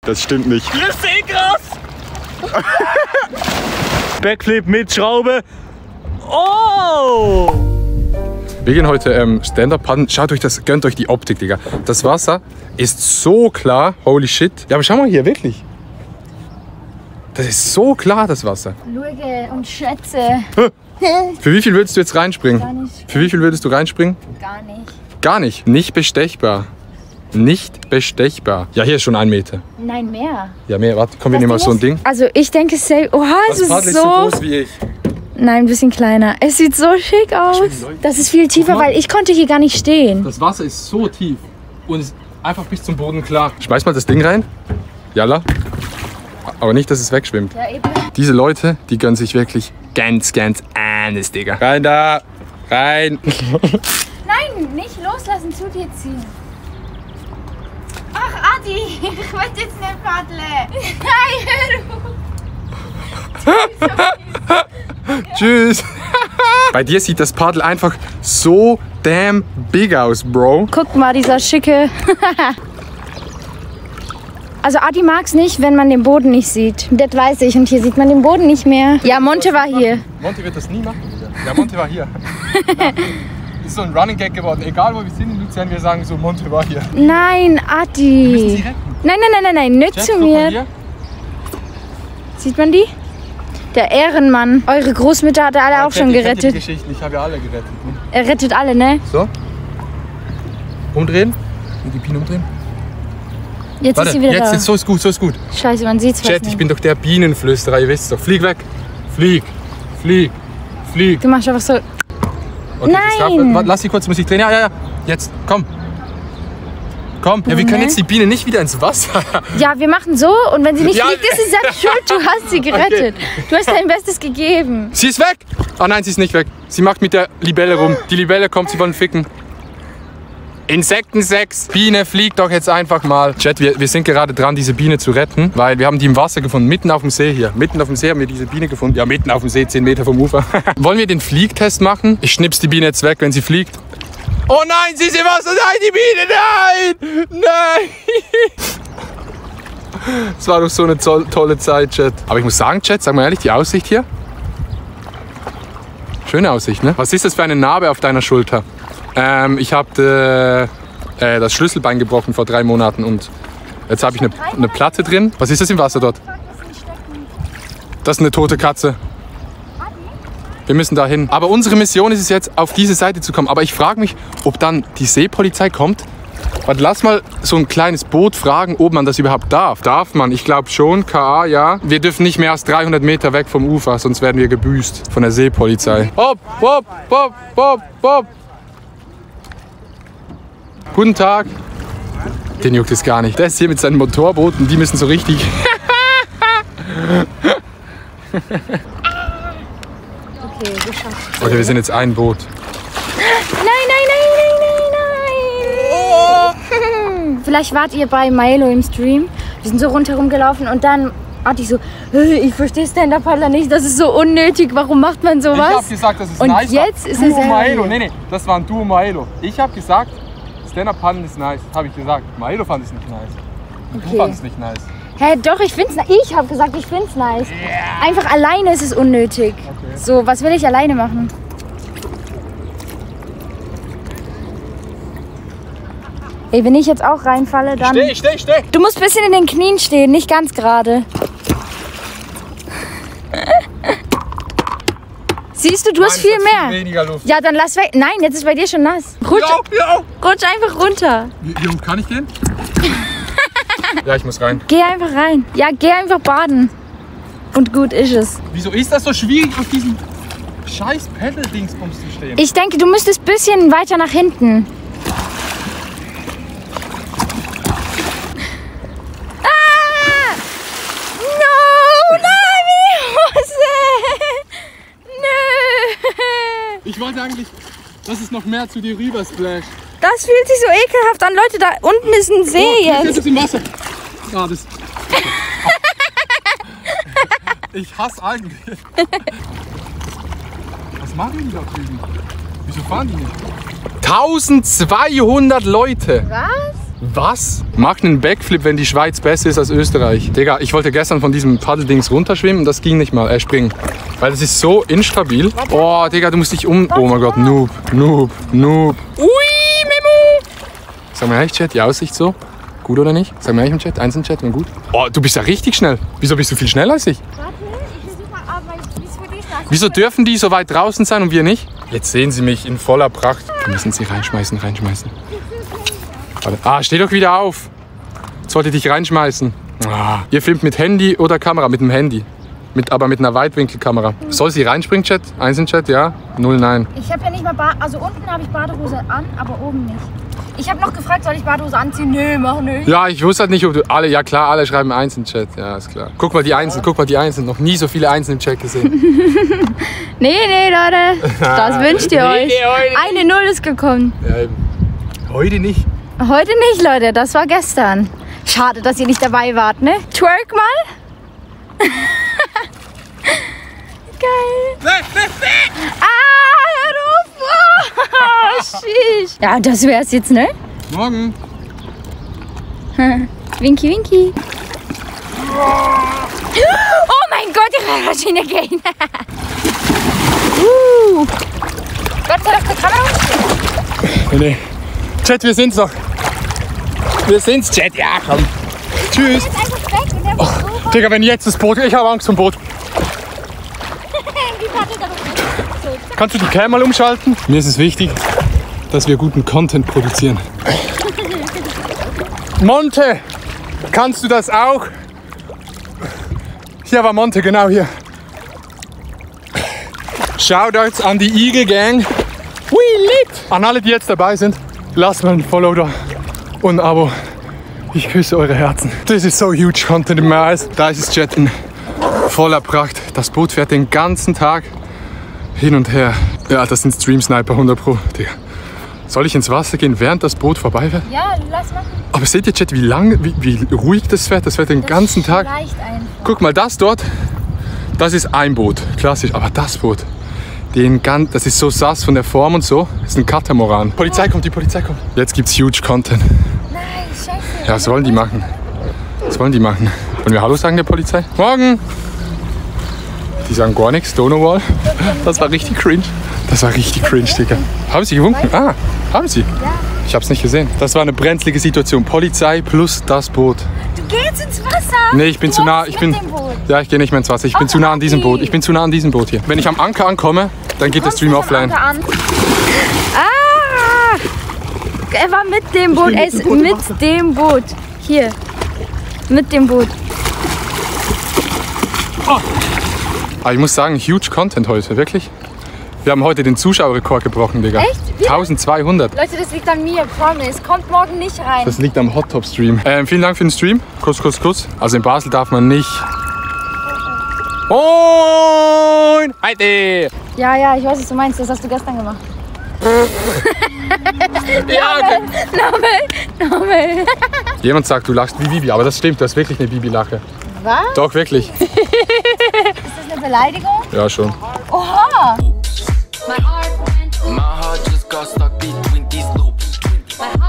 Das stimmt nicht. Hier ist eh krass. Backflip mit Schraube. Oh! Wir gehen heute Stand-Up paddeln. Schaut euch das, gönnt euch die Optik, Digga. Das Wasser ist so klar. Holy shit. Ja, aber schau mal hier, wirklich. Das ist so klar, das Wasser. Luege und Schätze. Für wie viel würdest du jetzt reinspringen? Gar nicht. Für wie viel würdest du reinspringen? Gar nicht. Gar nicht. Nicht bestechbar. Nicht bestechbar. Ja, hier ist schon 1 Meter. Nein, mehr. Ja, mehr. Warte, komm, wir nehmen mal so ein Ding. Also ich denke, oha, es Das Paddel ist ist so so... groß wie ich. Nein, ein bisschen kleiner. Es sieht so schick aus. Das ist viel tiefer, weil ich konnte hier gar nicht stehen. Das Wasser ist so tief und ist einfach bis zum Boden klar. Schmeiß mal das Ding rein. Jalla. Aber nicht, dass es wegschwimmt. Ja, eben. Diese Leute, die gönnen sich wirklich ganz alles, Digga. Rein da. Rein. Nein, nicht loslassen, zu dir ziehen. Ach, Adi, ich wollte jetzt nicht paddeln. Nein, hör auf. Tschüss. Bei dir sieht das Paddel einfach so damn big aus, Bro. Guck mal, dieser schicke. Also Adi mag es nicht, wenn man den Boden nicht sieht. Das weiß ich. Und hier sieht man den Boden nicht mehr. Ja, Monte war hier. Monte wird das nie machen, Digga. Ja, Monte war hier. Das ist so ein Running Gag geworden. Egal wo wir sind in Luzern, wir sagen so, Monte war hier. Nein, Adi. Müssen Sie retten? Nein, nicht Chat, zu guck mal mir. hier. Sieht man die? Der Ehrenmann. Eure Großmutter hat alle auch schon Chat, ihr kennt die gerettet. Geschichten. Ich habe ja alle gerettet. Ne? Er rettet alle, ne? So. Umdrehen. Und die Biene umdrehen. Jetzt Warte, ist sie wieder jetzt, da. so ist gut, so ist gut. Scheiße, man sieht's fast Chat, nicht. ich bin doch der Bienenflüsterer, ihr wisst doch. Flieg weg. Flieg. Flieg. Flieg. Du machst einfach so. Okay, Nein! Lass sie kurz Musik drehen. Ja. Jetzt, komm. Komm. Ja, wir können jetzt die Biene nicht wieder ins Wasser. Ja, wir machen so und wenn sie nicht Ja. fliegt, ist sie selbst schuld. Du hast sie gerettet. Du hast dein Bestes gegeben. Sie ist weg. Ah nein, sie ist nicht weg. Sie macht mit der Libelle rum. Die Libelle kommt, sie wollen ficken. Insektensex. Biene, flieg doch jetzt einfach mal. Chat, wir sind gerade dran, diese Biene zu retten, weil wir haben die im Wasser gefunden, mitten auf dem See hier. Mitten auf dem See haben wir diese Biene gefunden. Ja, mitten auf dem See, 10 Meter vom Ufer. Wollen wir den Fliegtest machen? Ich schnips die Biene jetzt weg, wenn sie fliegt. Oh nein, sie ist im Wasser. Nein, die Biene, nein! Nein! Es war doch so eine tolle Zeit, Chat. Aber ich muss sagen, Chat, sag mal ehrlich, die Aussicht hier. Schöne Aussicht, ne? Was ist das für eine Narbe auf deiner Schulter? Ich habe das Schlüsselbein gebrochen vor 3 Monaten und jetzt habe ich eine Platte drin. Was ist das im Wasser dort? Das ist eine tote Katze. Wir müssen da hin. Aber unsere Mission ist es jetzt, auf diese Seite zu kommen. Aber ich frage mich, ob dann die Seepolizei kommt. Warte, lass mal so ein kleines Boot fragen, ob man das überhaupt darf. Darf man? Ich glaube schon. KA, ja. Wir dürfen nicht mehr als 300 Meter weg vom Ufer, sonst werden wir gebüßt von der Seepolizei. Hopp, hopp, hopp, hopp, hopp. Guten Tag. Den juckt es gar nicht. Der ist hier mit seinen Motorbooten, die müssen so richtig... Okay, geschafft. Okay, wir sind jetzt ein Boot. Nein. Vielleicht wart ihr bei Milo im Stream. Wir sind so rundherum gelaufen und dann hatte ich so, ich verstehe Stand-Up-Paddler nicht, das ist so unnötig, warum macht man sowas? Ich habe gesagt, das ist und nice. Jetzt ist Duo es Milo. Nee, das war ein Duo Milo. Ich habe gesagt, Stand-Up-Paddeln ist nice. Habe ich gesagt. Milo fand es nicht nice. Und Okay. du fandest es nicht nice. Hä, doch, ich find's nice. Ich habe gesagt, ich find's nice. Yeah. Einfach alleine ist es unnötig. Okay. So, was will ich alleine machen? Ey, wenn ich jetzt auch reinfalle, dann... Steh. Du musst ein bisschen in den Knien stehen, nicht ganz gerade. Siehst du, du hast viel mehr. Weniger Luft. Ja, dann lass weg. Nein, jetzt ist bei dir schon nass. Rutsch einfach runter. Wie hoch kann ich gehen? Ja, ich muss rein. Geh einfach rein. Ja, geh einfach baden. Und gut ist es. Wieso ist das so schwierig, auf diesem scheiß Pedal-Dingsbums zu stehen? Ich denke, du müsstest ein bisschen weiter nach hinten. Ich wollte eigentlich, dass es noch mehr zu dir rüber splasht. Das fühlt sich so ekelhaft an. Leute, da unten ist ein See Jetzt jetzt. ist im Wasser. Ah, das. Ich hasse eigentlich. Was machen die da drüben? Wieso fahren die nicht? 1200 Leute. Was? Was? Macht einen Backflip, wenn die Schweiz besser ist als Österreich. Digga, ich wollte gestern von diesem Paddeldings runterschwimmen und das ging nicht mal. Springen. Weil das ist so instabil. Oh, Digga, du musst dich Oh mein Gott, Noob. Ui, Memo. Sag mal ehrlich, Chat, die Aussicht so? Gut oder nicht? Sag mal ehrlich im Chat, eins im Chat, wenn gut. Oh, du bist ja richtig schnell. Wieso bist du viel schneller als ich? Warte, ich versuche mal ab, weil ich Wieso dürfen die so weit draußen sein und wir nicht? Jetzt sehen sie mich in voller Pracht. Wir müssen sie reinschmeißen. Warte. Ah, steh doch wieder auf. Jetzt wollte ich dich reinschmeißen. Ah. Ihr filmt mit Handy oder Kamera? Mit dem Handy. Aber mit einer Weitwinkelkamera. Soll sie reinspringen, Chat? Eins im Chat, ja? 0, nein. Ich habe ja nicht mal also unten habe ich Badehose an, aber oben nicht. Ich habe noch gefragt, soll ich Badehose anziehen? Nö, mach nicht. Ja, ich wusste halt nicht, ob du alle, ja klar, alle schreiben eins im Chat. Ja, ist klar. Guck mal die Einsen. Noch nie so viele Einsen im Chat gesehen. Nee, Leute. Das wünscht ihr euch. Eine 0 ist gekommen. Ja, eben. Heute nicht. Heute nicht, Leute. Das war gestern. Schade, dass ihr nicht dabei wart, ne? Twerk mal. Geil. Hör auf. Oh, sheesh. Ja, das wär's jetzt, ne? Morgen. Winky. Oh mein Gott, die Maschine gehen. Gott sei Dank, die Kamera. Nee. Chat, wir sind's noch. Chat. Ja, komm. Tschüss. Jetzt einfach weg und der Oh, Digga, wenn jetzt das Boot... Ich habe Angst vom Boot. Kannst du die Cam mal umschalten? Mir ist es wichtig, dass wir guten Content produzieren. Monte, kannst du das auch? Hier war Monte, genau hier. Shoutouts an die Eagle Gang. We lit! An alle, die jetzt dabei sind, lasst mal ein Follow da und ein Abo. Ich küsse eure Herzen. Das ist so huge Content in my eyes. Da ist es Jet in voller Pracht. Das Boot fährt den ganzen Tag hin und her. Ja, das sind Stream Sniper 100 Pro. Digga. Soll ich ins Wasser gehen, während das Boot vorbeifährt? Ja, lass machen. Aber seht ihr, Chat, wie ruhig das fährt? Das fährt den ganzen Tag. Leicht einfach. Guck mal, das dort, das ist ein Boot. Klassisch. Aber das Boot, das ist so sass von der Form und so. Das ist ein Katamaran. Die Polizei kommt. Jetzt gibt's huge Content. Nein, scheiße. Ja, was wollen die machen? Wollen wir Hallo sagen der Polizei? Morgen! Die sagen gar nichts, Stonewall. Das war richtig cringe. Digga. Haben sie gewunken? Ah, haben sie? Ja. Ich hab's nicht gesehen. Das war eine brenzlige Situation. Polizei plus das Boot. Du gehst ins Wasser? Nee, ich bin zu nah. Mit dem Boot. Ja, ich gehe nicht mehr ins Wasser. Ich bin zu nah an diesem Boot. Hier. Wenn ich am Anker ankomme, dann geht der Stream offline. Ah! Er war mit dem Boot. Er ist mit dem Boot. Hier. Mit dem Boot. Aber ich muss sagen, huge Content heute, wirklich. Wir haben heute den Zuschauerrekord gebrochen, Digga. Echt? 1200. Leute, das liegt an mir, promise. Kommt morgen nicht rein. Das liegt am Hot Top Stream. Vielen Dank für den Stream. Kuss. Also in Basel darf man nicht. Moin! Heide! Ja, ich weiß, was du meinst. Das hast du gestern gemacht. Ja, Nobel. Jemand sagt, du lachst wie Bibi, aber das stimmt, du hast wirklich eine Bibi-Lache. Was? Doch, wirklich. Ist das eine Beleidigung? Ja, schon. Oha! My heart just got stuck between these loops. My heart